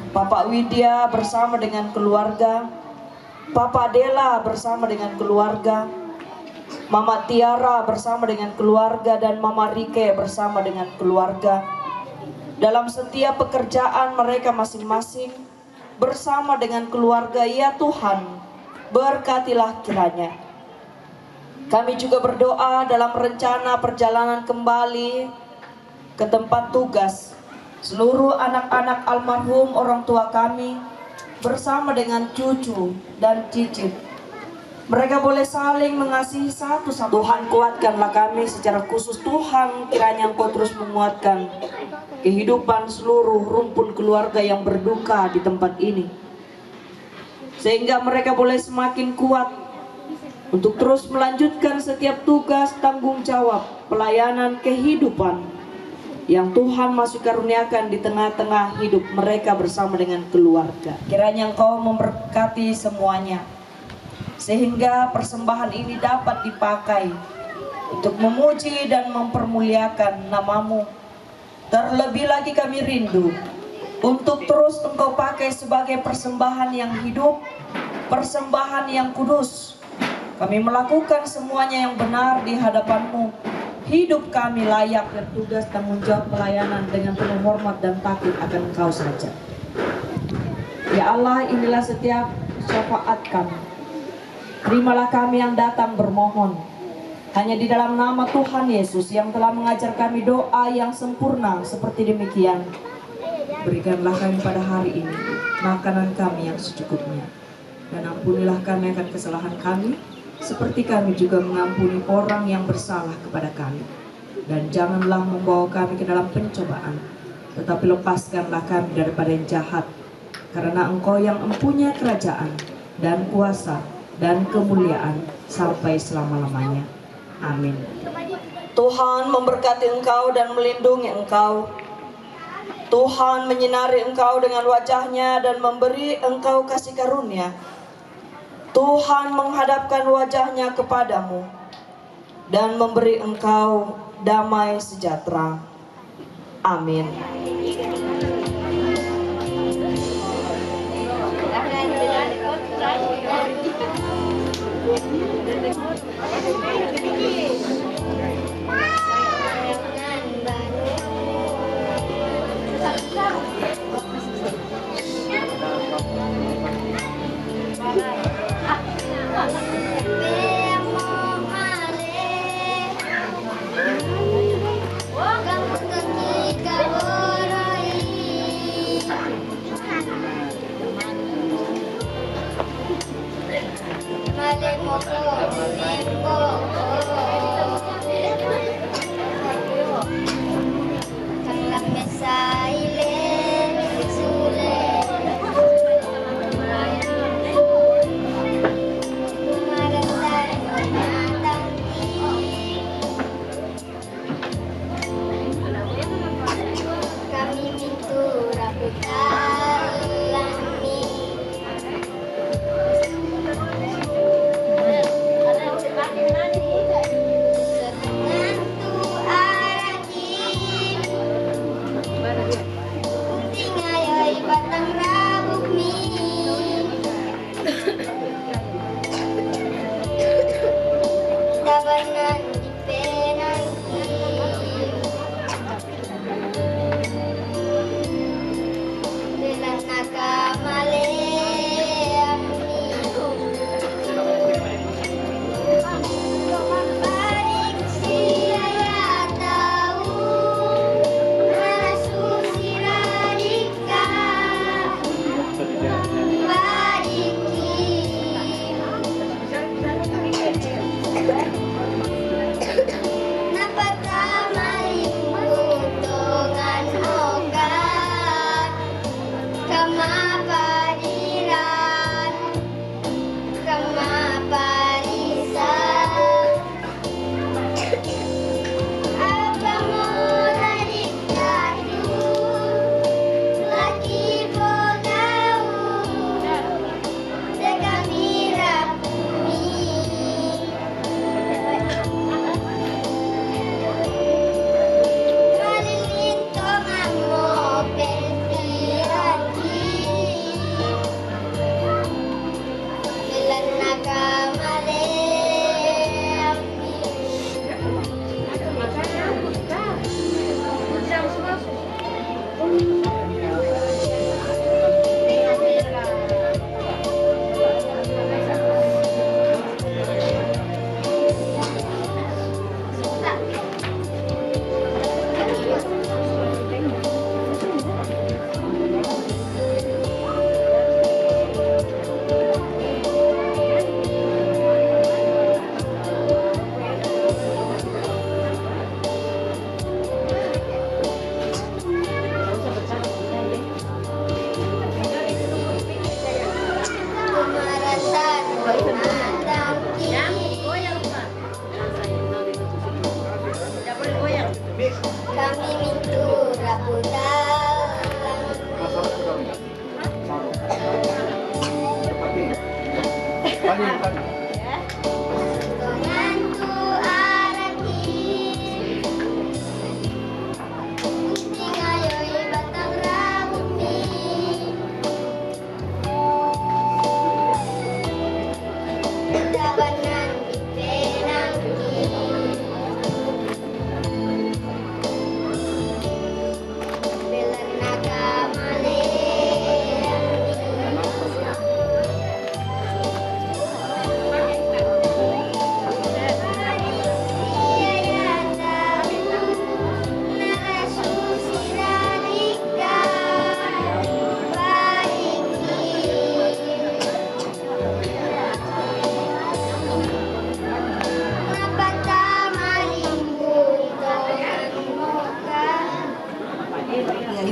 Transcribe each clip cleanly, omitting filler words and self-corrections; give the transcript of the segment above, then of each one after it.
Bapak Widya bersama dengan keluarga, Bapak Dela bersama dengan keluarga, Mama Tiara bersama dengan keluarga, dan Mama Rike bersama dengan keluarga. Dalam setiap pekerjaan mereka masing-masing bersama dengan keluarga, ya Tuhan, berkatilah kiranya. Kami juga berdoa dalam rencana perjalanan kembali ke tempat tugas seluruh anak-anak almarhum orang tua kami bersama dengan cucu dan cicit. Mereka boleh saling mengasihi satu sama lain. Tuhan, kuatkanlah kami secara khusus. Tuhan, kiranya Engkau terus menguatkan kehidupan seluruh rumpun keluarga yang berduka di tempat ini, sehingga mereka boleh semakin kuat untuk terus melanjutkan setiap tugas, tanggung jawab, pelayanan kehidupan yang Tuhan masih karuniakan di tengah-tengah hidup mereka bersama dengan keluarga. Kiranya Engkau memberkati semuanya, sehingga persembahan ini dapat dipakai untuk memuji dan mempermuliakan nama-Mu. Terlebih lagi kami rindu untuk terus Engkau pakai sebagai persembahan yang hidup, persembahan yang kudus. Kami melakukan semuanya yang benar di hadapan-Mu. Hidup kami layak dan tugas tanggung jawab pelayanan dengan penuh hormat dan takut akan Engkau saja. Ya Allah, inilah setiap syafaat kami. Terimalah kami yang datang bermohon. Hanya di dalam nama Tuhan Yesus yang telah mengajar kami doa yang sempurna seperti demikian. Berikanlah kami pada hari ini makanan kami yang secukupnya. Dan ampunilah kami akan kesalahan kami, seperti kami juga mengampuni orang yang bersalah kepada kami. Dan janganlah membawa kami ke dalam pencobaan, tetapi lepaskanlah kami daripada yang jahat. Karena Engkau yang mempunyai kerajaan dan kuasa dan kemuliaan sampai selama-lamanya. Amin. Tuhan memberkati engkau dan melindungi engkau. Tuhan menyinari engkau dengan wajah-Nya dan memberi engkau kasih karunia. Tuhan menghadapkan wajah-Nya kepadamu dan memberi engkau damai sejahtera. Amin.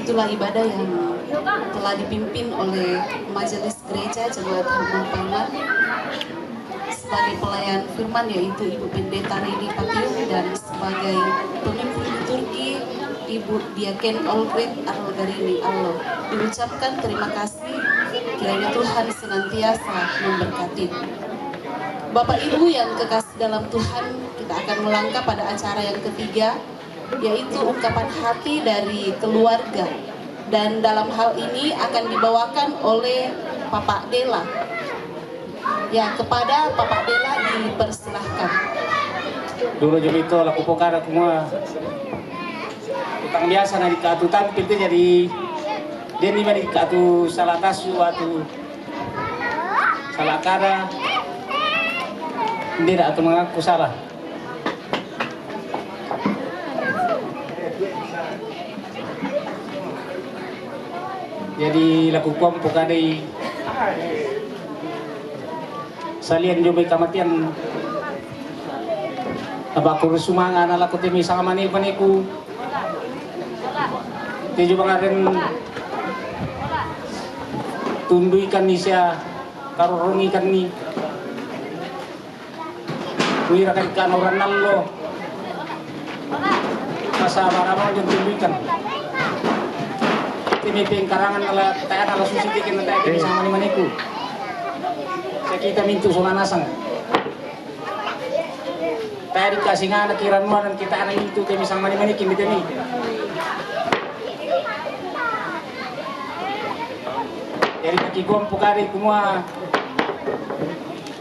Itulah ibadah yang telah dipimpin oleh Majelis Gereja Jemaat Herman Palman sebagai pelayan firman, yaitu Ibu Pendeta Rini Patiung, dan sebagai pemimpin liturgi Ibu Diaken Olgret Arulgarini Allah. Diucapkan terima kasih, kiranya Tuhan senantiasa memberkati. Bapak Ibu yang kekasih dalam Tuhan, kita akan melangkah pada acara yang ketiga, yaitu ungkapan hati dari keluarga, dan dalam hal ini akan dibawakan oleh Bapak Dela. Ya, kepada Bapak Dela dipersilahkan. Dulu jam itu laku pokara semua utang biasa nanti katu tampil itu jadi dia ni mari katu salah tasu atau salah kara dia atau mengaku salah. Jadi laku kuampu kadai salian jobe kamatian abaku rusumanga anak laku temi sama mani paniku tejo bangaren tundu ikan ni siya karurung ikan ni wirakan ikan orang nallo kasama ramang yung tundu ikan timiping karangan ala tayan ala susitikin na tayo kini sama ni maniku sa kita mintu sumanasang tayo dikasih nga nakiran mo dan kita anak mintu kami sama ni manikin dito ni jadi nakiguam pukari kumua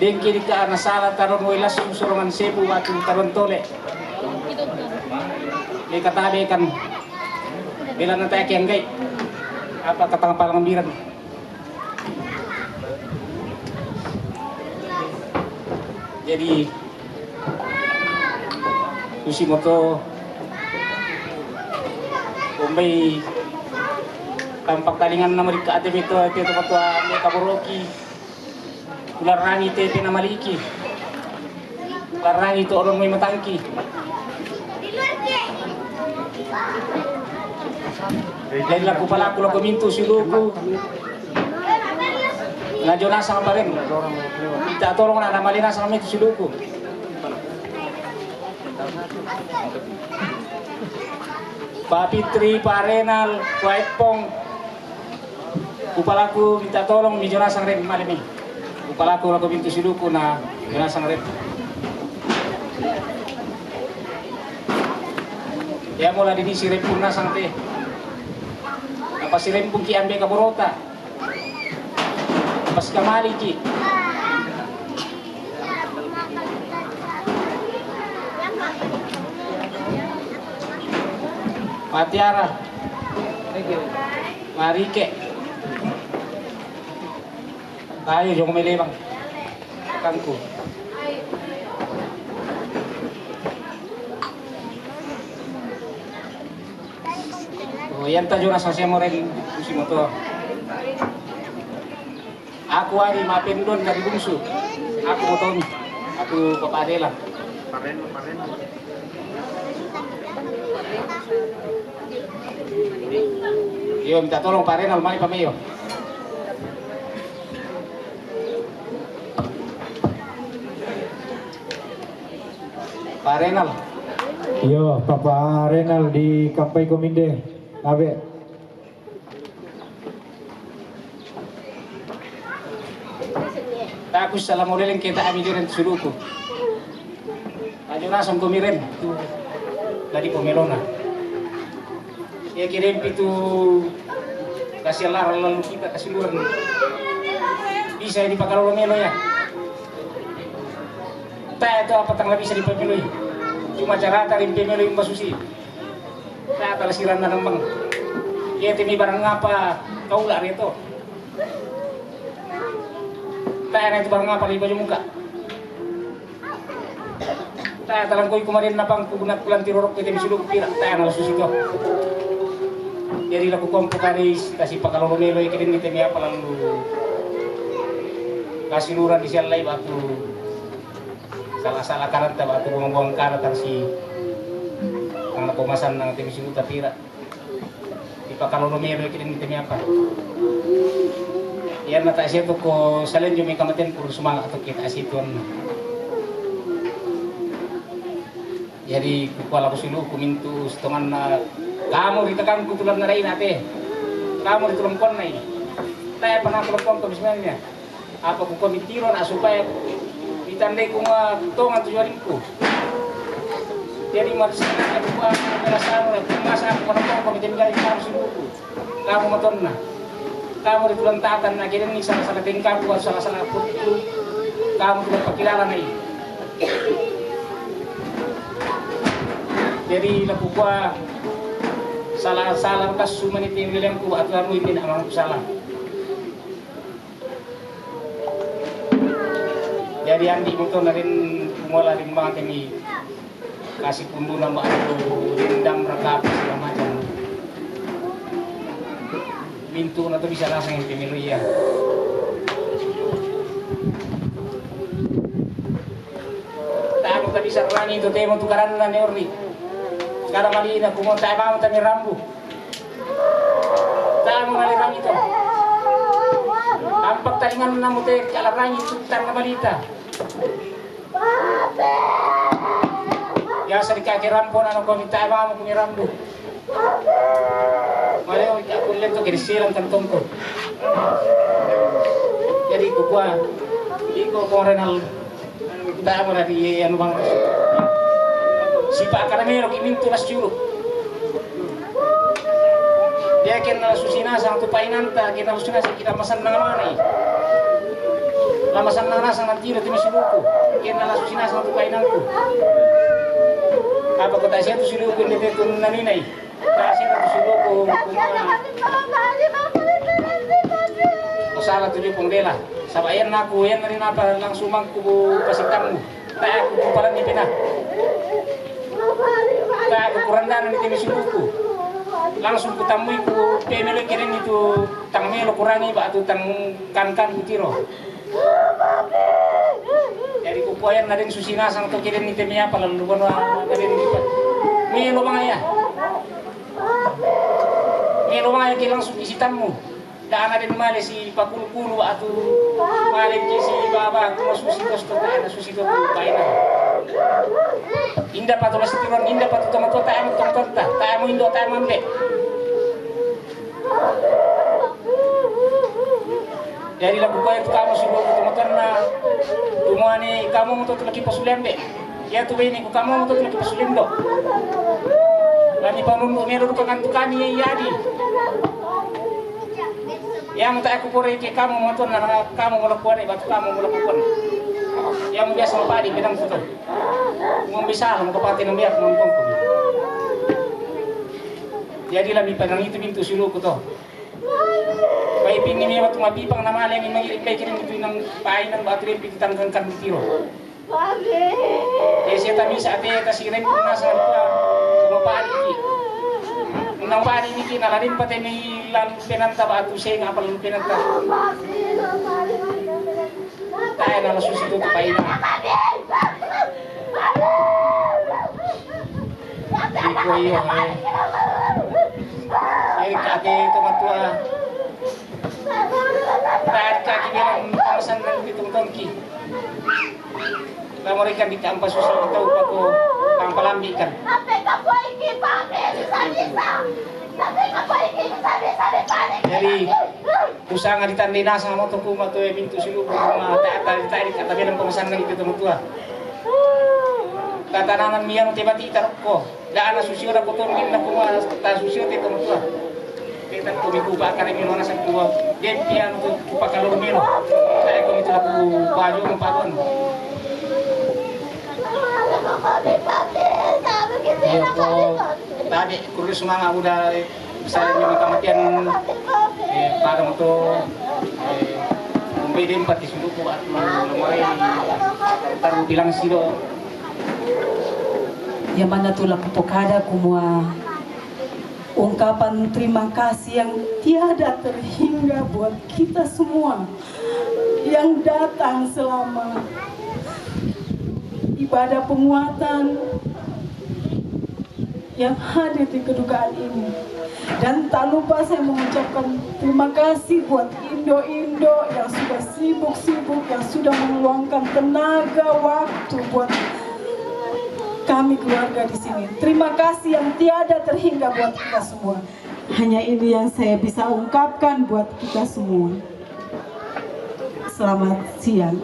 dengki di ka nasala taron mo ilas susurongan sebu ating taron tole di katabi kan bilang na tayo kiyang gay apa katang palambiran jadi usi moto umbay tampak talingan na marika atim ito patua may kaburoki ularang ite na maliki ularang ito orang may matangki jadi lagu pala aku lagu mintu siluku ngajo nasa pa rin kita tolong na namalina sa kami siluku Papitri Parenal Kuaipong upalaku minta tolong mi jonasang rin malimi upalaku lagu mintu siluku na jonasang rin ya mula dini si repurna sang teh apa si rempung ki ambe kaborota pas kamali ki Matiara Marike tayo yung melebang kakangku yan tayo na sa siya mo rin usi mo to aku hari mapindon dari bungsu aku mo to aku papadela paren yo minta tolong paren almani pamayo Parenal yo Papa Renal di Kampai Kominde Abe. Aku salah modelin kita amilirin suruhku. Ajo nasam kumirin tu dari Pomelona. Ya kirim itu kasih lar lalu kita kasih luar. Bisa dipakai melo ya. Tak itu apa tanggal bisa dipemilu. Cuma cara tarim pemilu yang basusi. Tak ada siran dan bang. Ya temi barang apa kau lah itu. Tak ada itu barang apa di baju muka. Tak talang koi kemarin napang kugunat pulang tirorok kita disuruh kira tak ada susi kau. Jadi laku kompok karis kasih pakalolo melo ikirin kita mi apa lalu kasih luran di sial lai batu salah karanta batu buang-buang karata si ang nakumasan ng tim sinuta tira di pakalolo melo ikirin kita mi apa. Yan nata siya to ko salen yung may kamatin puro sumanga to kita asituan. Jadi kuala ko silu kumintu setongan na kamu ditekan kutulan na rin ate. Kamu ditulungkon na ini. Tayo pa na tulungkon ko bismillah. Apa ko komitiro na supaya ditandai ko nga tongan tujuan ko. Jadi marsina ko pa perasaan na kumasa ako na ko komitin gali kamu silu ko. Kamu maton na. Kamu ditulang tatan na kirin ni salah-salah tingkap ko salah-salah putu. Kamu tidak pakilala na ini. Jadi laku kuah salah kas suman itu yang ku aturan ini nak mampu salah. Jadi andi mungkin narin kumala rimbang kami kasih pundu nama aku rindam rekap segala macam. Mintu na to bisa langsung yang pemilu ya. Tak tadi sarani itu temo tukaran na neorni. Sekarang mali na kumon tayo mamo tayo rambu. Tayo mo naliram ito. Ang pagtalingan na mo tayo kalarang ito tayo na malita. Ya sa dikakirampo na nung kami tayo mamo kami rambu. Mali o ikakulit to kinisilang kantong ko. Jadi kukuha. Iko ko renal. Tayo mo na di ano bang si Pak Karamelo kimintu nas juru. Dia kena susina sang tu painanta kita susina kita masan nang mana. Lamasan nang nasa nang tiro timi siluku. Kena susina sang tu painanku. Apa kota siya tu siluku ni betun naninay. Kasi tu siluku salah 7 dela. Sabayan aku yan na rin apa langsung mangku pasitangmu. Tak aku pala ni pinah. Tak kekurangan di tim siluku. Langsung kutamui ku pemelo kirim itu tang melo kurangi batu tang kan kutiro. Jadi kupoyan na rin susina sang to kirim ni temia pala luban na rin lipat. Melo mga ya. Melo mga ya langsung isitanmu. Daan na rin mali si pakulu-kulu atau mali si baba kumasusitos to na susito ko kainan. Indah patulah setiron, indah patu tomato tayo mo tongtonta, tayo mo indo tayo mambe. Jadi lagu kaya itu kamu sudah tomato na tumani kamu mo to lagi pasulembe. Ya tu ini kamu mo to lagi pasulemdo. Lani panunu meron ka kantukani yadi. Yang tak aku pore ke kamu mo to na kamu mo lakuan batu kamu mo lakuan. Yang biasa mapadi pinang foto. Kung bisa lang kapati ng biyak ng tongko. Jadi lami pa nang ito mintu silu ko to. Kaya pinimi mo tumapipang na malang yung mga ipekirin ito ng pahay ng battery pititanggang karmitiro. Eh siya tami sa ate kasirin ko na sa kumapari ki. Nang pari ni ki nalarin pati may lang pinanta ba ato siya nga palang pinanta. Tayo na nasusito to pahay na. Iko iyo eh. Yung kake tumatua. Tahan kaki bilang kawasan ng pitong tongki. Namorikan di kampas susul kita upah ko pampalambikan. Jadi usaha nga ditandai nasa nga moto kuma to mintu silu kuma ta kata bilang pemesan lagi itu tua kata nanan mian tebati tarko da ana susio da kotor min na kuma ta susio te tua kita ko biku ba kan mi nona sa tua den pian to pakalor mino saya ko itu aku baju pagon ya ko tadi kurus manga udah saya memang kematian parang to pwede empati suduko at lumay taruh bilang silo yang mana tulah pupokada kumua ungkapan terima kasih yang tiada terhingga buat kita semua yang datang selama ibadah penguatan yang hadir di kedukaan ini. Dan tak lupa saya mengucapkan terima kasih buat Indo-Indo yang sudah sibuk-sibuk, yang sudah meluangkan tenaga waktu buat kami keluarga di sini. Terima kasih yang tiada terhingga buat kita semua. Hanya ini yang saya bisa ungkapkan buat kita semua. Selamat siang.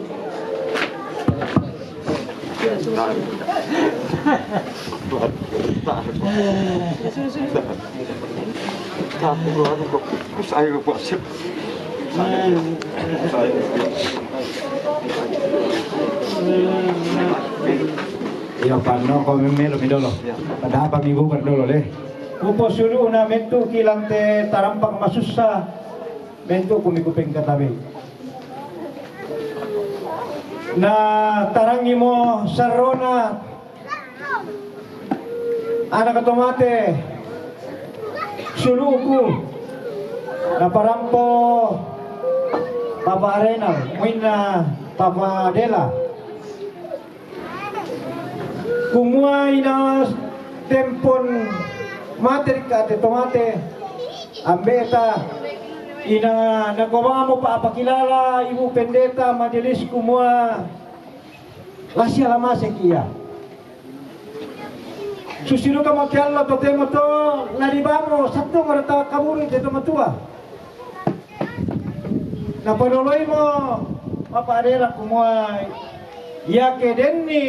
Ya pano ko melo midolo. Pada apa minggu kan dulu deh. Upo sulu na mentu kilang te tarampak masusa. Mentu kumikupeng katabi. Na tarangi mo sarona. Anak katomate. Suluku. Na parampo Papa Arenal, muina Papa Dela. Kumuai na tempon materi kate tomate ambeta ina nakuha mo pa pakilala ibu pendeta majelis kumua lasya lama sekia susilo ka makialla to temo to laribamo sabto marata kaburi te tomatua na panoloy mo papaarera kumua yake denni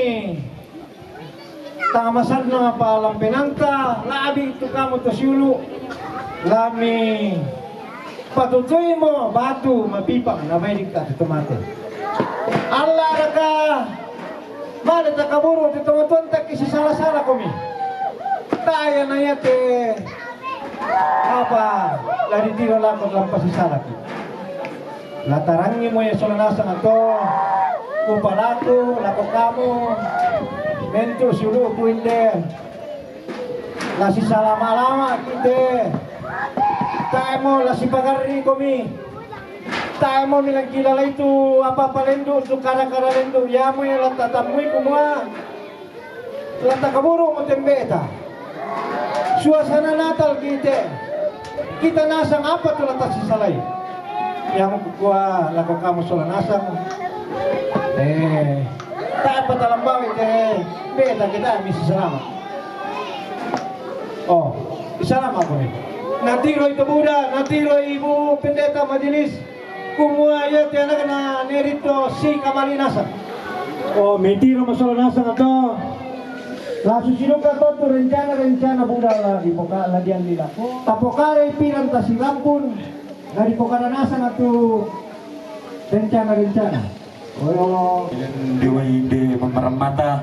tamasan na palang penangka labi itu kamu tosiulu lami patutoy mo batu mapipang na may ka tomate Allah raka mana ta kaburu te tomaton ta kisi sala-sala komi taya na yate apa lari tiro lakon lampas sala ki latarangi mo ya solanasa ato kupalaku lako kamu mentu sulu puinde lasi salama-lama kite taemo lasi pagari komi taemo milang kilala itu apa palendo untuk kara-kara lendo yamu ya lata tamui kumua lata kaburu mo tembeta suasana natal kita nasang apa tuh lata sisalay yang gua lako kamu sola nasang tak apa dalam bawah beta kita misi selamat. Oh, selamat aku nih. Natiro itu Buddha, natiro ibu pendeta majelis, kumua ya tiada kena nerito si kamali nasa. Oh, mentiro masalah nasa atau lasu sinuka tu rencana Buddha lah di poka ladian lila. Tapokare pirang tasilampun dari pokara nasa atau rencana. Oh, dewi de memerem mata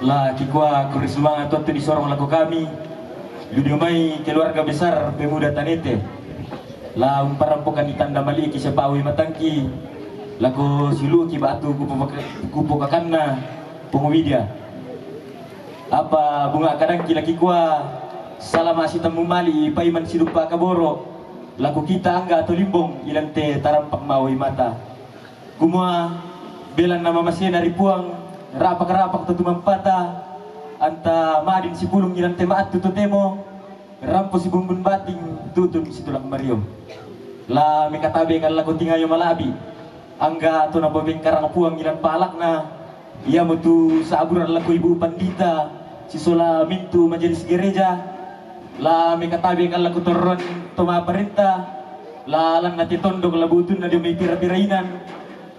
lah kikwa kurisluang atau tu disorong lagu kami video mai keluarga besar pemuda Tanete lah umparampokan itanda mali kisah pawi matangki lagu silu ki batu kupu kakanna penguwidia apa bunga kadang kila kikwa salam asih temu mali paiman silupa kaboro lagu kita angga atau limbong ilante tarampak mawi mata kumua belan nama masih dari puang rapak-rapak tutu mampata anta madin si pulung ilang temaat tutu temo rampo si bumbun bating tutun si tulak mariom la mikatabe kan lagu tingayo malabi angga to na bobeng karang puang ilang palak na ia mutu saaburan lagu ibu pandita si sola mintu majelis gereja la mikatabe kan lagu turun toma perintah la lang nati tondok la butun na di may pira-pirainan,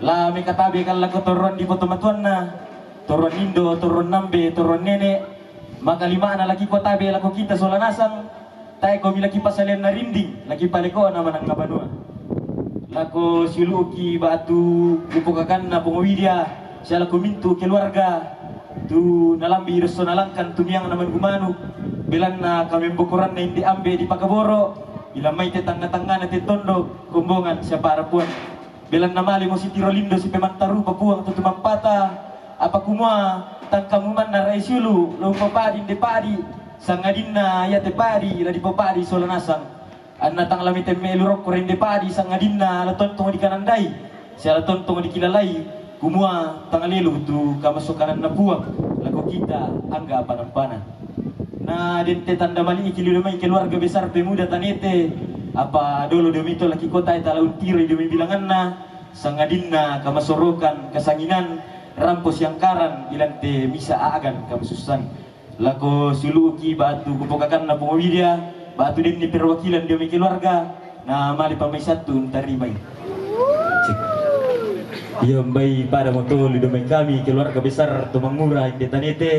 la may katabi kan la kotoron di potomatuan na, toron indo, toron nambe, toron nene, makalima na lagi ko tabi la ko kita solanasang, tayo ko milaki pasalian na rinding, lagi paleko naman ang kabanua. Lako siluki batu kupukakan na pumawidya, siya lako mintu keluarga, tu nalambi reso nalangkan tumiyang naman gumanu, bilang na kami bukuran na hindi ambe di Pagaboro, bilang may tetangga-tangga na tetondo, kumbongan siya para puan. Bilang namali mo si Tirolindo si Pemantaru papuang tutumampata, apa kumua tangkamuman na raisiulu, lumpapadi de padi, sangadin na yate padi, ladi papadi solanasang. Anatang lamiten melurok korende padi sangadin na latontong di kanandai, siya latontong di kilalai, kumua tangalilu tu kamasukanan na buang, lagu kita angga panampanan. Na dente tanda mali ikililu mai keluarga besar pemuda tanete, apa dulu demi itu laki kota italaun tiri demi bilangan na, sangadin na kamasorokan kasanginan, rampos yang karan bilang te misa agan kamasusan. Lako suluki batu kupokakan na pumawidya, batu din ni perwakilan demi keluarga, na mali pamay satu tarimay. Iya mbay pada moto lidomay kami keluarga besar tumangura hindi tanete,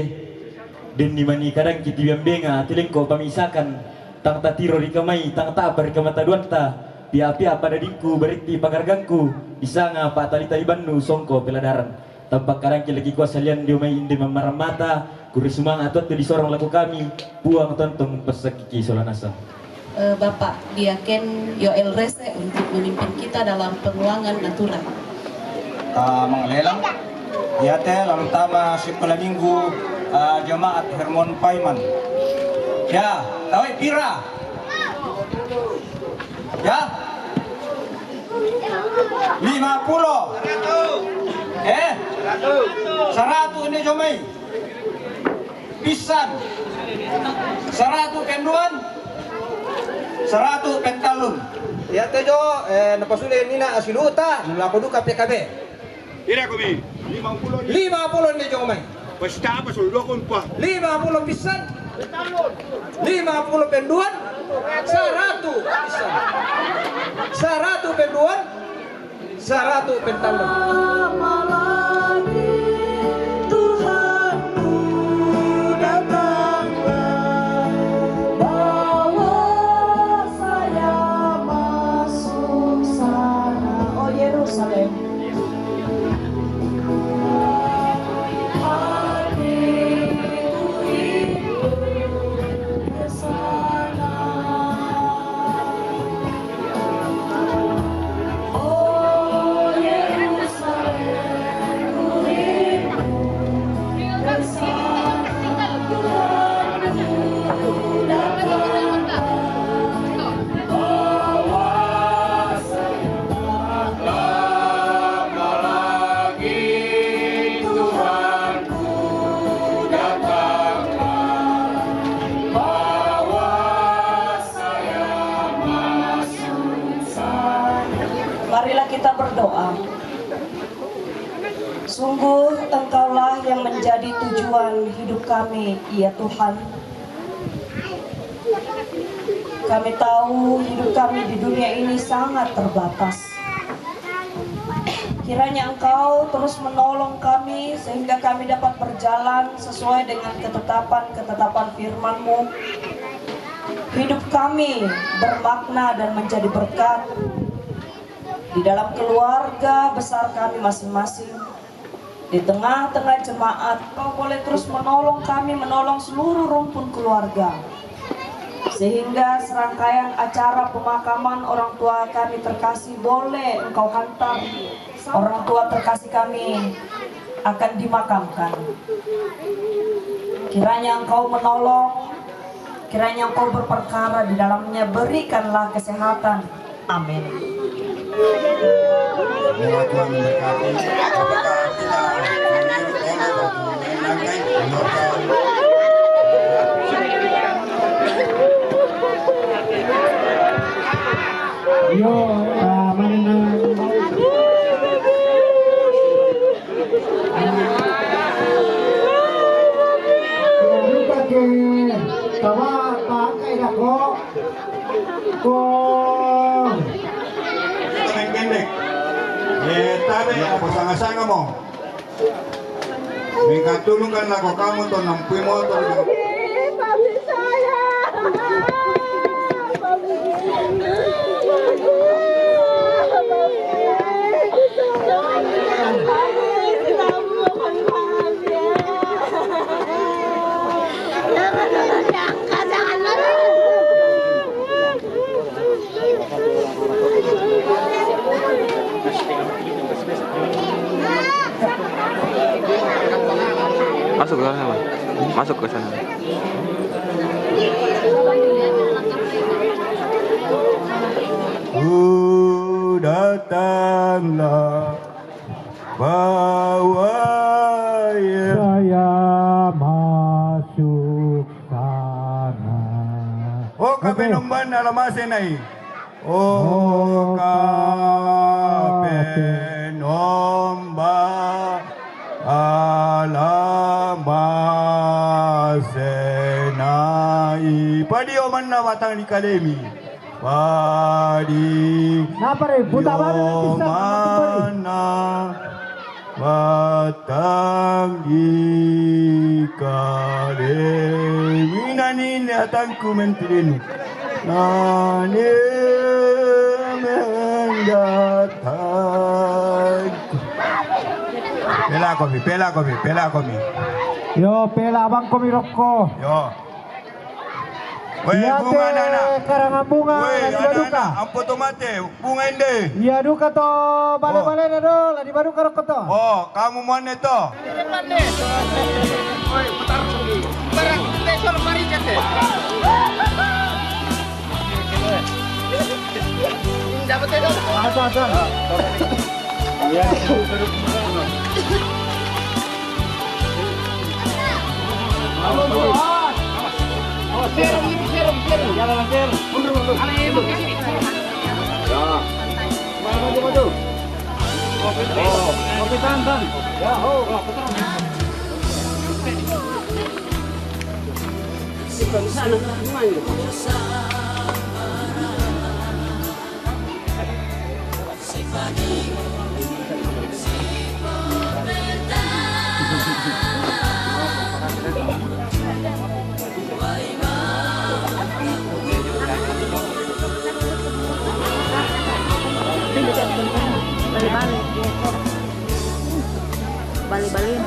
din ni mani kadang kiti biambenga tilengko pamisakan, tang tatiro di kamay, tang tabar kamataduanta, pia-pia pada dingku beriti pagargangku, bisa nga patalita ibannu songko peladaran, tampak kadang lagi kuasa lian diomay indi mamaramata, kurisumang atau di sorong laku kami buang tontong pesakiki solanasa. Bapak Diaken Yoel Rese untuk memimpin kita dalam pengulangan natural. Manglelang Yate lalu tama sekolah minggu jemaat Hermon Paiman. Ya, tahu pira? Ya, 50. 100 ini jomai. Pisan 100 penduan 100 pentalun ya tejo napasuli nina asiluta nulaku duka PKB ira kami 50 ni jomai basta apa sudah kon pa 50 pisan 50 penduan 100 pisan 100 penduan 100 pentalun. Marilah kita berdoa. Sungguh Engkaulah yang menjadi tujuan hidup kami, ya Tuhan. Kami tahu hidup kami di dunia ini sangat terbatas. Kiranya Engkau terus menolong kami sehingga kami dapat berjalan sesuai dengan ketetapan firman-Mu. Hidup kami bermakna dan menjadi berkat di dalam keluarga besar kami masing-masing. Di tengah-tengah jemaat, Kau boleh terus menolong kami, menolong seluruh rumpun keluarga. Sehingga serangkaian acara pemakaman orang tua kami terkasih boleh Engkau hantar. Orang tua terkasih kami akan dimakamkan. Kiranya Engkau menolong, kiranya Engkau berperkara di dalamnya, berikanlah kesehatan. Amin. Semoga Tuhan memberkati. Apakah kita Yo, mana lupa ke tawa pakai dah kok Indek. Tabe apa sanga-sanga mo. Mikatulungan ako kamu to nampuy mo to. Papi saya. Masuk ke sana, Bang. Masuk ke sana. Datanglah bawa Saya masuk sana. Oh kape nomban alamasin ay. Oh kape nomban alamasin ay. Padi oman na matang di kalemi. Padi Napare, buta mana batang ikalemi nani atangku mentirinu nani mendatang pela kopi Yo, pela abang komi rokok. yo. Weh, Iya bunga teh, anak. karangan bunga Weh, di baduka. anak-anak, ampo tomate, bunga inde. Iya duka to, bale-bale na do, lah di baduka rokok to. Oh, kamu mana to? Ada. Balik-balik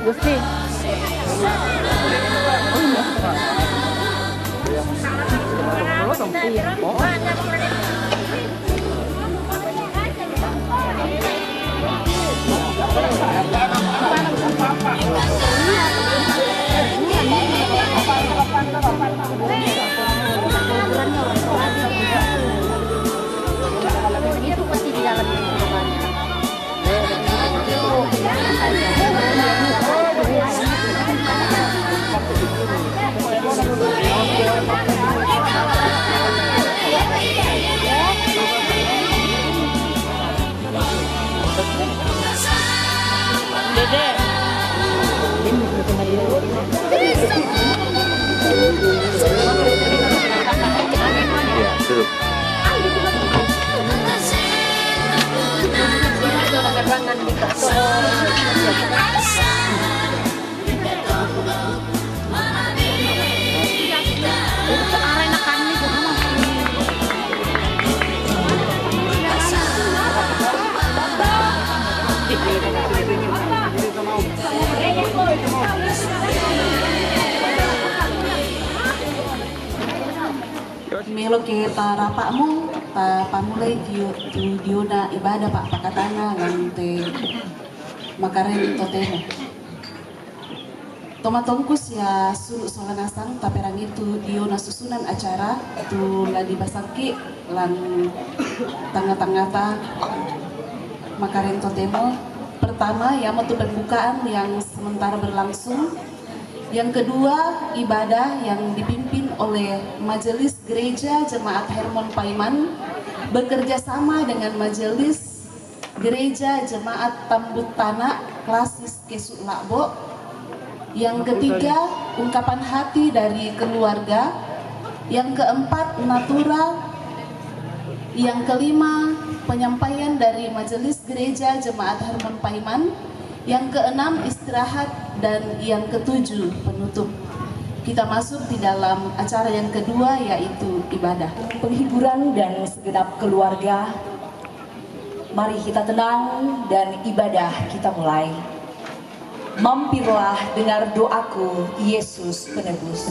Gusti. Itu pasti di dalam Duduk. Melo ke tarapakmu, pamulai diuna ibadah pak pakatana ngante makaren totemo. Tomatongkus ya suluk solanasang taperang itu diuna susunan acara tu ladi basaki lan tengah-tengah makaren totemo. Pertama ya metu pembukaan yang sementara berlangsung. Yang kedua, ibadah yang dipimpin oleh Majelis Gereja Jemaat Hermon Paiman bekerja sama dengan Majelis Gereja Jemaat Tambut Tanah Klasis Kesuk Lakbo. Yang ketiga, ungkapan hati dari keluarga. Yang keempat, natura. Yang kelima, penyampaian dari Majelis Gereja Jemaat Harmon Paiman. Yang keenam, istirahat. Dan yang ketujuh, penutup. Kita masuk di dalam acara yang kedua, yaitu ibadah. Penghiburan dan segenap keluarga, mari kita tenang dan ibadah kita mulai. Mampirlah dengar doaku, Yesus Penebus.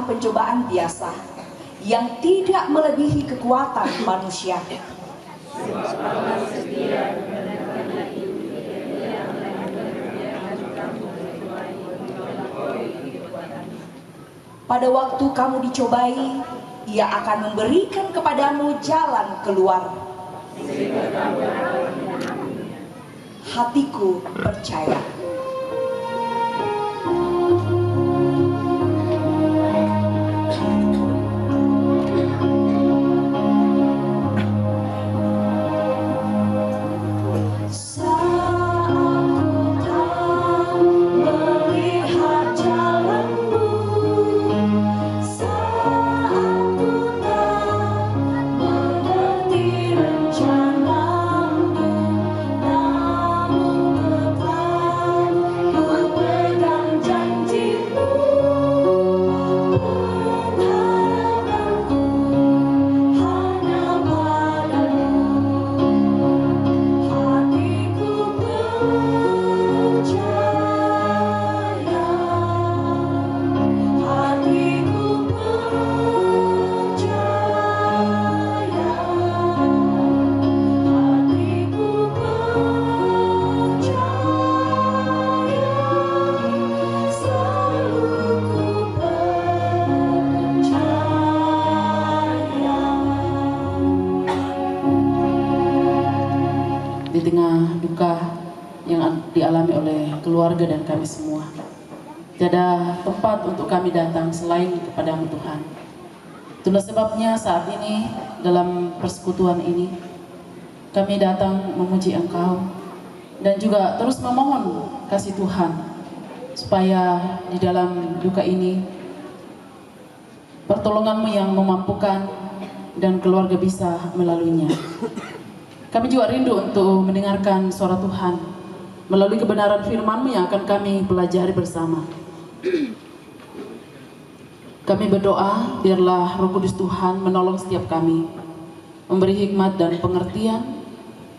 Pencobaan biasa yang tidak melebihi kekuatan manusia. Pada waktu kamu dicobai, Ia akan memberikan kepadamu jalan keluar. Hatiku percaya. Di tengah duka yang dialami oleh keluarga dan kami semua, tiada tempat untuk kami datang selain kepadamu Tuhan. Itulah sebabnya saat ini dalam persekutuan ini kami datang memuji Engkau dan juga terus memohon kasih Tuhan supaya di dalam duka ini pertolongan-Mu yang memampukan dan keluarga bisa melaluinya. Kami juga rindu untuk mendengarkan suara Tuhan melalui kebenaran firman-Mu yang akan kami pelajari bersama. Kami berdoa biarlah Roh Kudus Tuhan menolong setiap kami, memberi hikmat dan pengertian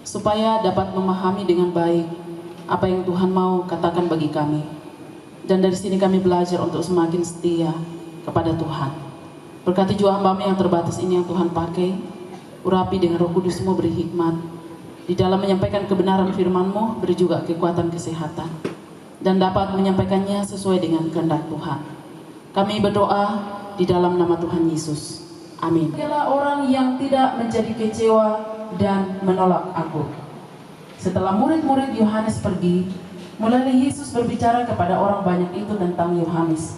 supaya dapat memahami dengan baik apa yang Tuhan mau katakan bagi kami. Dan dari sini kami belajar untuk semakin setia kepada Tuhan. Berkati juga hamba-Mu yang terbatas ini yang Tuhan pakai. Urapi dengan Roh Kudus-Mu, beri hikmat di dalam menyampaikan kebenaran firman-Mu, beri juga kekuatan kesehatan dan dapat menyampaikannya sesuai dengan kehendak Tuhan. Kami berdoa di dalam nama Tuhan Yesus. Amin. Segala orang yang tidak menjadi kecewa dan menolak aku. Setelah murid-murid Yohanes pergi, mulai Yesus berbicara kepada orang banyak itu tentang Yohanes.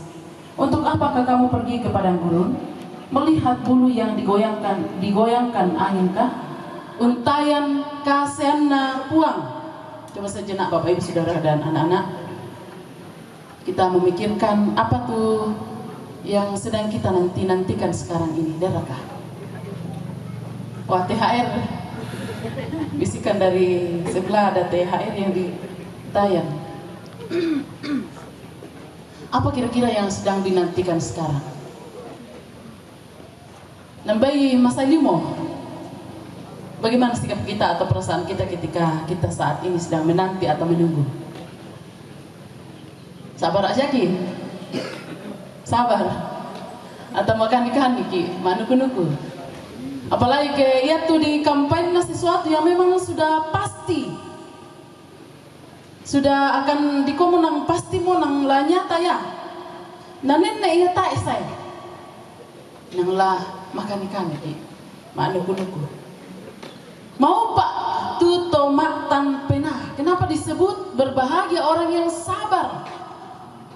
Untuk apakah kamu pergi ke padang gurun? Melihat bulu yang digoyangkan anginkah? Untayan kasena puang. Coba sejenak Bapak Ibu Saudara dan anak-anak, kita memikirkan apa tuh yang sedang kita nantikan sekarang ini, adakah? Wah, THR. Bisikan dari sebelah ada THR yang ditayang. Apa kira-kira yang sedang dinantikan sekarang? Nambai masa limo. Bagaimana sikap kita atau perasaan kita ketika kita saat ini sedang menanti atau menunggu? Sabar aja Ki. Sabar. Atau makan ikan Ki, manuku-nuku. Apalagi ke ia tuh di kampanye sesuatu yang memang sudah pasti. Sudah akan dikomunang pasti monang lah nyata ya. Nanen na iya tak isai. Nang lah makan ikan Ki, manuku-nuku. Mau Pak tuto maktan penah. Kenapa disebut berbahagia orang yang sabar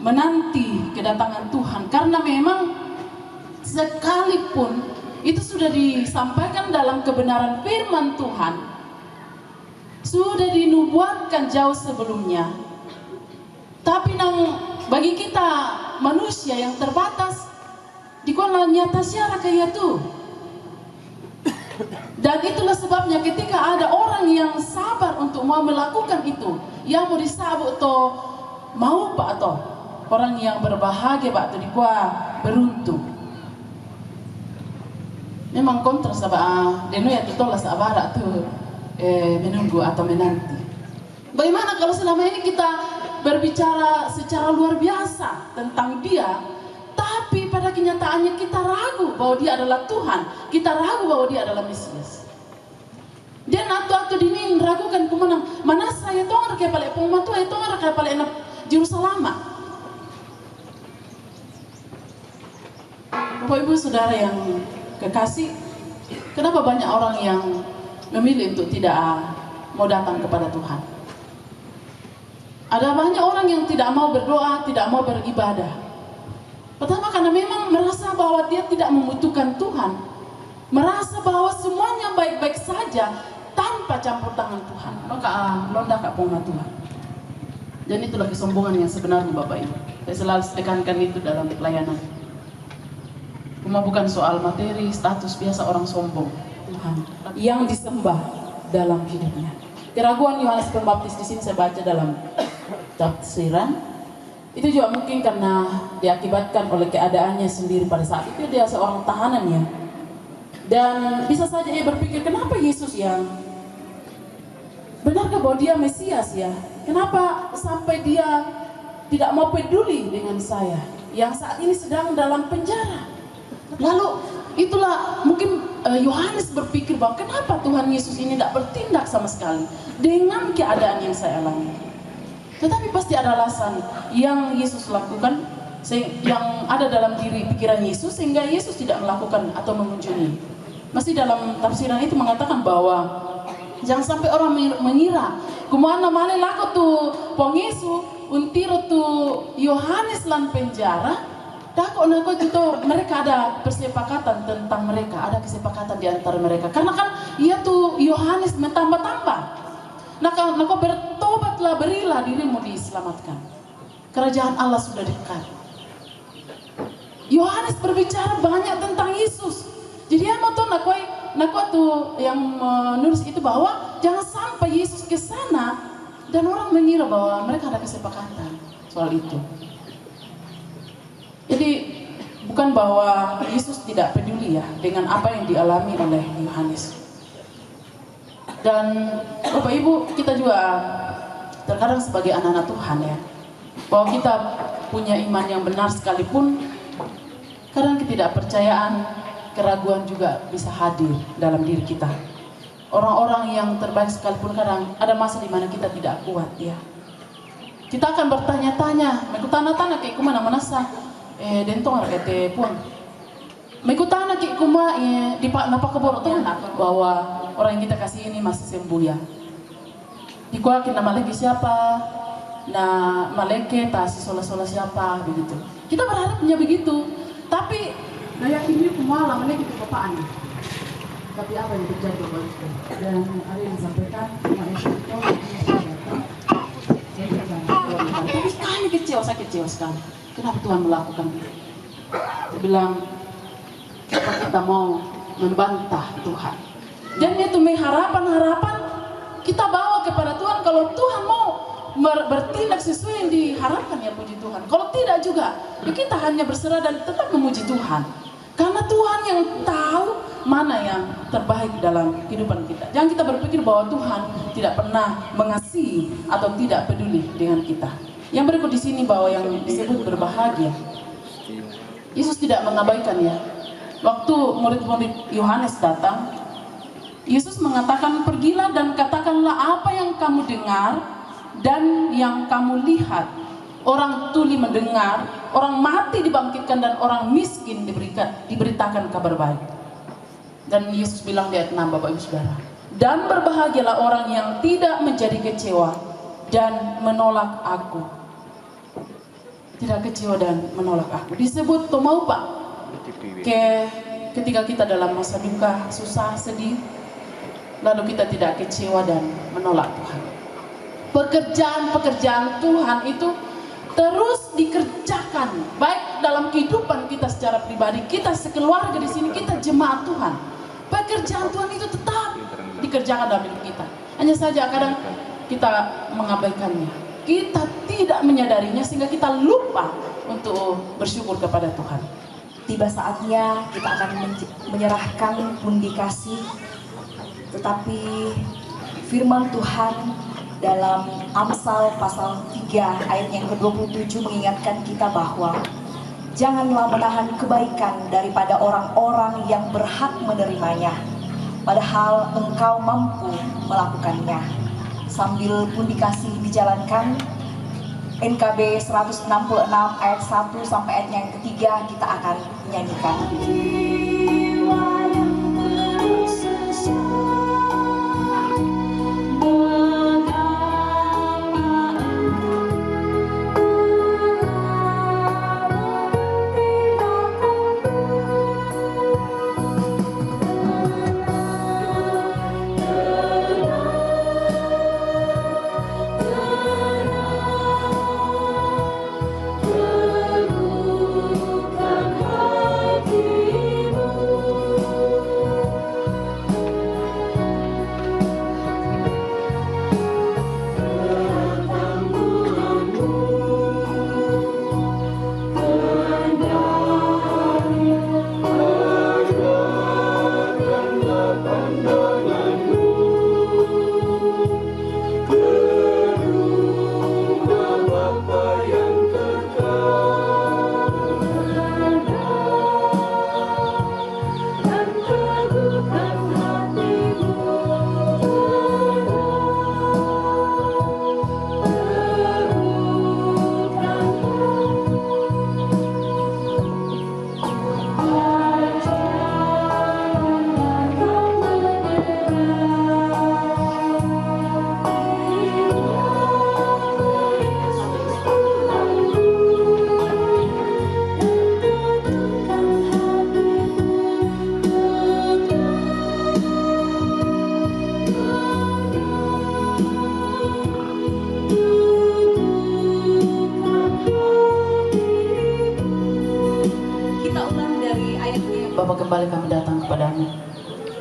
menanti kedatangan Tuhan? Karena memang sekalipun itu sudah disampaikan dalam kebenaran firman Tuhan, sudah dinubuatkan jauh sebelumnya. Tapi bagi kita manusia yang terbatas, dikola nyata siara kayak tuh. Dan itulah sebabnya ketika ada orang yang sabar untuk mau melakukan itu, yang mau disabuk atau mau Pak atau orang yang berbahagia Pak atau dikuah beruntung. Memang kontra sabah denu ya tutolah sabara tuh menunggu atau menanti. Bagaimana kalau selama ini kita berbicara secara luar biasa tentang dia, tapi pada kenyataannya kita ragu bahwa dia adalah Tuhan, kita ragu bahwa dia adalah Mesias. Dan atau dinin ragukan kumanang mana saya tongar kayak paling pengumatu itu tongar kayak paling enak Jerusalem. Bapak Ibu Saudara yang kekasih, kenapa banyak orang yang memilih untuk tidak mau datang kepada Tuhan? Ada banyak orang yang tidak mau berdoa, tidak mau beribadah. Pertama karena memang merasa bahwa dia tidak membutuhkan Tuhan, merasa bahwa semuanya baik-baik saja tanpa campur tangan Tuhan. Maka londa kak poma Tuhan. Dan itulah kesombongan yang sebenarnya Bapak Ibu. Saya selalu tekankan itu dalam pelayanan. Cuma bukan soal materi, status, biasa orang sombong. Tuhan yang disembah dalam hidupnya. Keraguan Yohanes Pembaptis di sini saya baca dalam tafsiran. Itu juga mungkin karena diakibatkan oleh keadaannya sendiri pada saat itu dia seorang tahanan ya. Dan bisa saja ia berpikir, kenapa Yesus yang benarkah bahwa dia Mesias ya? Kenapa sampai dia tidak mau peduli dengan saya yang saat ini sedang dalam penjara? Lalu itulah mungkin Yohanes berpikir bahwa kenapa Tuhan Yesus ini tidak bertindak sama sekali dengan keadaan yang saya alami. Tetapi pasti ada alasan yang Yesus lakukan, yang ada dalam diri pikiran Yesus sehingga Yesus tidak melakukan atau mengunjungi. Masih dalam tafsiran itu mengatakan bahwa jangan sampai orang mengira kumana male laku tuh pong Yesus untiro tuh Yohanes lan penjara. Dako nako itu mereka ada persepakatan tentang mereka, ada kesepakatan di antara mereka. Karena kan ia tuh Yohanes mentambah-tambah. Nako bertobatlah, berilah dirimu diselamatkan. Kerajaan Allah sudah dekat. Yohanes berbicara banyak tentang Yesus. Jadi yang mau tuh nako tuh yang menulis itu bahwa jangan sampai Yesus ke sana dan orang mengira bahwa mereka ada kesepakatan soal itu. Jadi bukan bahwa Yesus tidak peduli ya dengan apa yang dialami oleh Yohanes. Dan Bapak Ibu, kita juga terkadang sebagai anak-anak Tuhan ya, bahwa kita punya iman yang benar sekalipun kadang ketidakpercayaan, keraguan juga bisa hadir dalam diri kita. Orang-orang yang terbaik sekalipun kadang ada masa di mana kita tidak kuat ya. Kita akan bertanya-tanya, mengutana-tana kayak kumana manasa dentong RT pun. Mengutana kayak kuma di pak napa kebor bahwa orang yang kita kasih ini masih sembuh ya. Dikuakin nama lagi siapa? Nah, maleke tasi sola-sola siapa begitu. Kita berharapnya begitu. Tapi daya ini kumala maleke itu bapaan. Tapi apa yang terjadi Bapak Ibu? Dan hari yang disampaikan tapi sekali saya kecewa sekali. Kenapa Tuhan melakukan itu? Dia bilang, apa kita mau membantah Tuhan? Dan itu harapan-harapan kita bawa kepada Tuhan. Kalau Tuhan mau bertindak sesuai yang diharapkan, ya puji Tuhan. Kalau tidak juga, ya kita hanya berserah dan tetap memuji Tuhan. Karena Tuhan yang tahu mana yang terbaik dalam kehidupan kita. Jangan kita berpikir bahwa Tuhan tidak pernah mengasihi atau tidak peduli dengan kita. Yang berikut di sini bahwa yang disebut berbahagia, Yesus tidak mengabaikan ya. Waktu murid-murid Yohanes datang, Yesus mengatakan, pergilah dan katakanlah apa yang kamu dengar dan yang kamu lihat. Orang tuli mendengar, orang mati dibangkitkan, dan orang miskin diberitakan kabar baik. Dan Yesus bilang di ayat 6, Bapak Ibu Saudara, dan berbahagialah orang yang tidak menjadi kecewa dan menolak aku. Tidak kecewa dan menolak aku. Disebut tomaupa. Ketika kita dalam masa duka, susah, sedih, lalu kita tidak kecewa dan menolak Tuhan. Pekerjaan-pekerjaan Tuhan itu terus dikerjakan, baik dalam kehidupan kita secara pribadi, kita sekeluarga di sini, kita jemaat Tuhan. Pekerjaan Tuhan itu tetap dikerjakan dalam hidup kita. Hanya saja kadang kita mengabaikannya, kita tidak menyadarinya sehingga kita lupa untuk bersyukur kepada Tuhan. Tiba saatnya kita akan menyerahkan pundi kasih, tetapi firman Tuhan dalam Amsal pasal 3 ayat yang ke-27 mengingatkan kita bahwa janganlah menahan kebaikan daripada orang-orang yang berhak menerimanya, padahal engkau mampu melakukannya. Sambil pundi kasih dijalankan, NKB 166 ayat 1 sampai ayat yang ketiga kita akan menyanyikan. Bapa, kembali kami datang kepadamu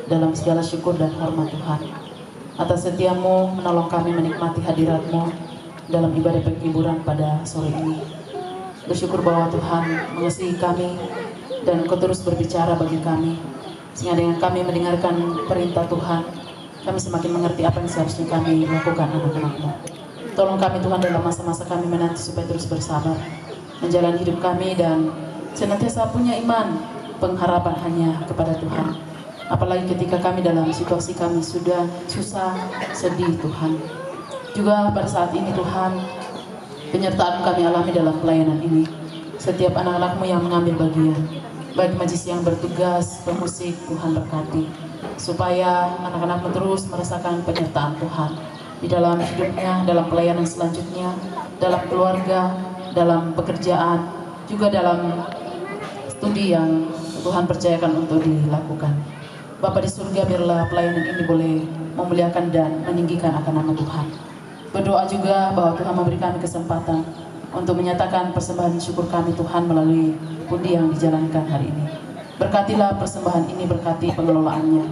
dalam segala syukur dan hormat Tuhan atas setiamu menolong kami menikmati hadiratmu dalam ibadah penghiburan pada sore ini. Bersyukur bahwa Tuhan mengasihi kami dan Engkau terus berbicara bagi kami, sehingga dengan kami mendengarkan perintah Tuhan, kami semakin mengerti apa yang seharusnya kami lakukan anak-anak-Mu. Tolong kami Tuhan dalam masa-masa kami menanti supaya terus bersabar menjalani hidup kami dan senantiasa punya iman, pengharapan hanya kepada Tuhan. Apalagi ketika kami dalam situasi kami sudah susah, sedih Tuhan. Juga pada saat ini Tuhan, penyertaan kami alami dalam pelayanan ini. Setiap anak-anak-Mu yang mengambil bagian, baik majlis yang bertugas, pemusik, Tuhan berkati. Supaya anak-anak-Mu terus merasakan penyertaan Tuhan di dalam hidupnya, dalam pelayanan selanjutnya, dalam keluarga, dalam pekerjaan, juga dalam studi yang Tuhan percayakan untuk dilakukan. Bapa di surga, biarlah pelayanan ini boleh memuliakan dan meninggikan akan nama Tuhan. Berdoa juga bahwa Tuhan memberi kami kesempatan untuk menyatakan persembahan syukur kami Tuhan melalui pundi yang dijalankan hari ini. Berkatilah persembahan ini, berkati pengelolaannya.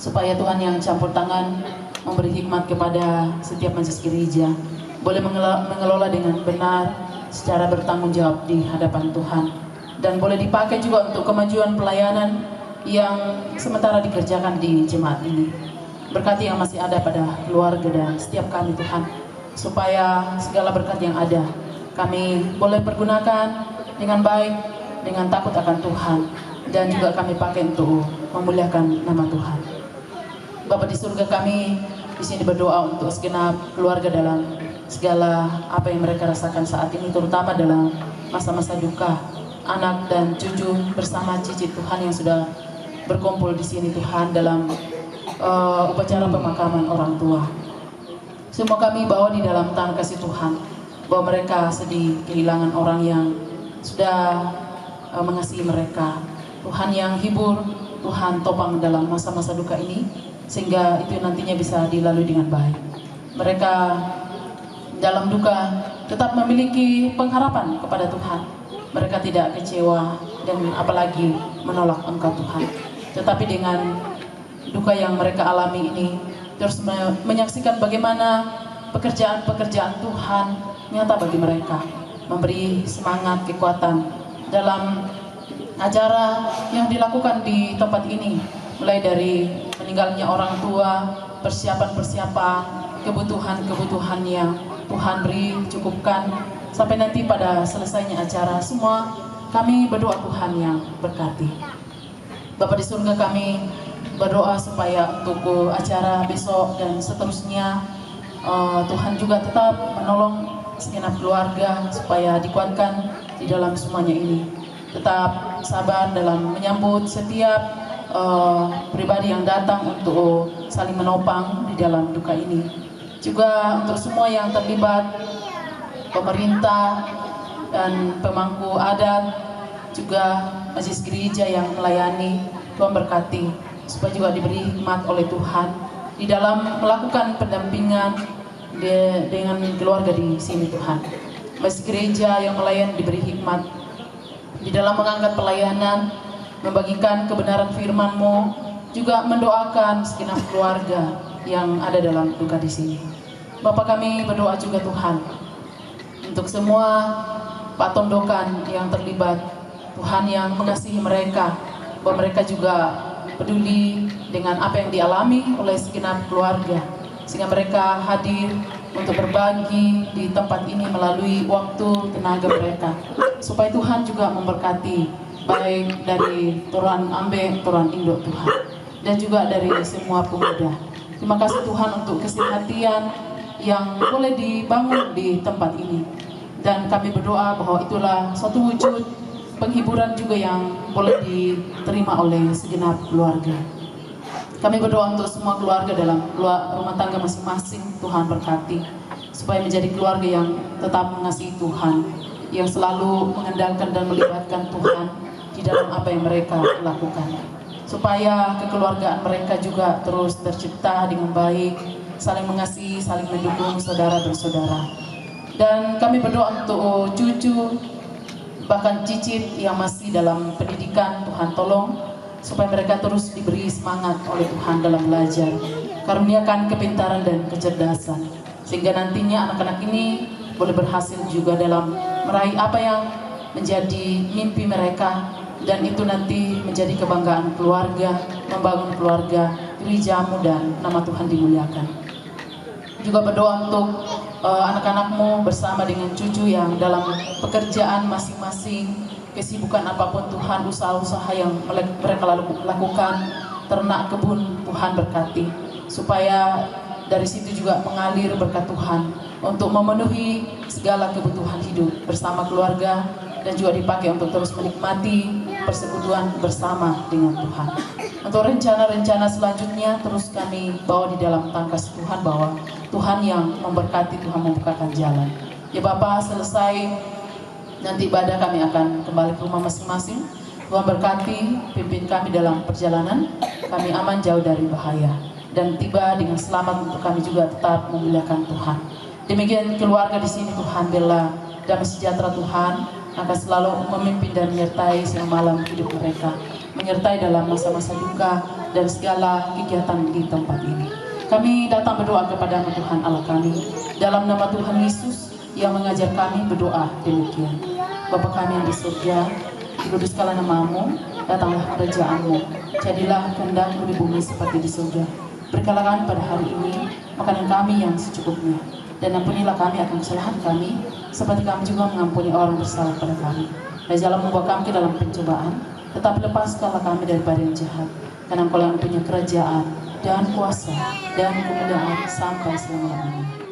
supaya Tuhan yang campur tangan memberi hikmat kepada setiap majelis gereja, boleh mengelola dengan benar secara bertanggung jawab di hadapan Tuhan, dan boleh dipakai juga untuk kemajuan pelayanan yang sementara dikerjakan di jemaat ini. Berkati yang masih ada pada keluarga dan setiap kami Tuhan, supaya segala berkat yang ada kami boleh pergunakan dengan baik, dengan takut akan Tuhan, dan juga kami pakai untuk memuliakan nama Tuhan. Bapa di surga, kami di sini berdoa untuk segenap keluarga dalam segala apa yang mereka rasakan saat ini, terutama dalam masa-masa duka anak dan cucu bersama cicit Tuhan yang sudah berkumpul di sini Tuhan dalam upacara pemakaman orang tua. Semua kami bawa di dalam tangan kasih Tuhan, bahwa mereka sedih kehilangan orang yang sudah mengasihi mereka. Tuhan yang hibur, Tuhan topang dalam masa-masa duka ini, sehingga itu nantinya bisa dilalui dengan baik. Mereka dalam duka tetap memiliki pengharapan kepada Tuhan. Mereka tidak kecewa dan apalagi menolak Engkau Tuhan. Tetapi dengan duka yang mereka alami ini, terus menyaksikan bagaimana pekerjaan-pekerjaan Tuhan nyata bagi mereka, memberi semangat, kekuatan dalam acara yang dilakukan di tempat ini, mulai dari meninggalnya orang tua, persiapan-persiapan, kebutuhan-kebutuhan yang Tuhan beri, cukupkan, sampai nanti pada selesainya acara, semua kami berdoa Tuhan yang berkati. Bapa di surga, kami berdoa supaya untuk acara besok dan seterusnya, Tuhan juga tetap menolong segenap keluarga supaya dikuatkan di dalam semuanya ini. Tetap sabar dalam menyambut setiap pribadi yang datang untuk saling menopang di dalam duka ini. Juga untuk semua yang terlibat, pemerintah dan pemangku adat, juga majelis gereja yang melayani, Tuhan berkati, supaya juga diberi hikmat oleh Tuhan di dalam melakukan pendampingan dengan keluarga di sini Tuhan. Majelis gereja yang melayani diberi hikmat di dalam mengangkat pelayanan, membagikan kebenaran firman-Mu, juga mendoakan segenap keluarga yang ada dalam duka di sini. Bapak, kami berdoa juga Tuhan untuk semua patondokan yang terlibat, Tuhan yang mengasihi mereka, bahwa mereka juga peduli dengan apa yang dialami oleh segenap keluarga, sehingga mereka hadir untuk berbagi di tempat ini melalui waktu, tenaga mereka, supaya Tuhan juga memberkati, baik dari Turan Ambe, Turan Indo Tuhan, dan juga dari semua pemuda. Terima kasih Tuhan untuk kesehatan yang boleh dibangun di tempat ini, dan kami berdoa bahwa itulah suatu wujud penghiburan juga yang boleh diterima oleh segenap keluarga. Kami berdoa untuk semua keluarga dalam rumah tangga masing-masing, Tuhan berkati, supaya menjadi keluarga yang tetap mengasihi Tuhan, yang selalu mengandalkan dan melibatkan Tuhan di dalam apa yang mereka lakukan, supaya kekeluargaan mereka juga terus tercipta dengan baik, saling mengasihi, saling mendukung saudara bersaudara. Dan kami berdoa untuk cucu, bahkan cicit yang masih dalam pendidikan, Tuhan tolong supaya mereka terus diberi semangat oleh Tuhan dalam belajar. Karuniakan kepintaran dan kecerdasan, sehingga nantinya anak-anak ini boleh berhasil juga dalam meraih apa yang menjadi mimpi mereka, dan itu nanti menjadi kebanggaan keluarga, membangun keluarga, gerejamu, dan nama Tuhan dimuliakan. Juga berdoa untuk anak-anakmu bersama dengan cucu yang dalam pekerjaan masing-masing, kesibukan apapun Tuhan, usaha-usaha yang mereka lakukan, ternak, kebun, Tuhan berkati, supaya dari situ juga mengalir berkat Tuhan untuk memenuhi segala kebutuhan hidup bersama keluarga, dan juga dipakai untuk terus menikmati persekutuan bersama dengan Tuhan. Untuk rencana-rencana selanjutnya terus kami bawa di dalam tangkas Tuhan, bahwa Tuhan yang memberkati, Tuhan membukakan jalan. Ya Bapa, selesai nanti ibadah kami akan kembali ke rumah masing-masing. Tuhan berkati, pimpin kami dalam perjalanan, kami aman jauh dari bahaya, dan tiba dengan selamat untuk kami juga tetap memuliakan Tuhan. Demikian keluarga di sini Tuhan, biarlah damai sejahtera Tuhan akan selalu memimpin dan menyertai siang malam hidup mereka, menyertai dalam masa-masa duka, dari segala kegiatan di tempat ini. Kami datang berdoa kepada Tuhan Allah kami dalam nama Tuhan Yesus yang mengajar kami berdoa demikian. Bapa kami yang di surga, dikuduskanlah namamu, datanglah kerajaan-Mu, jadilah kehendak-Mu di bumi seperti di surga. Berikanlah kami pada hari ini makanan kami yang secukupnya, dan ampunilah kami akan kesalahan kami, seperti kami juga mengampuni orang bersalah pada kami. Dan janganlah membawa kami ke dalam pencobaan, tetapi lepaskanlah kami daripada yang jahat. Karena Engkau yang punya kerajaan dan kuasa dan kemuliaan sampai selama-lamanya.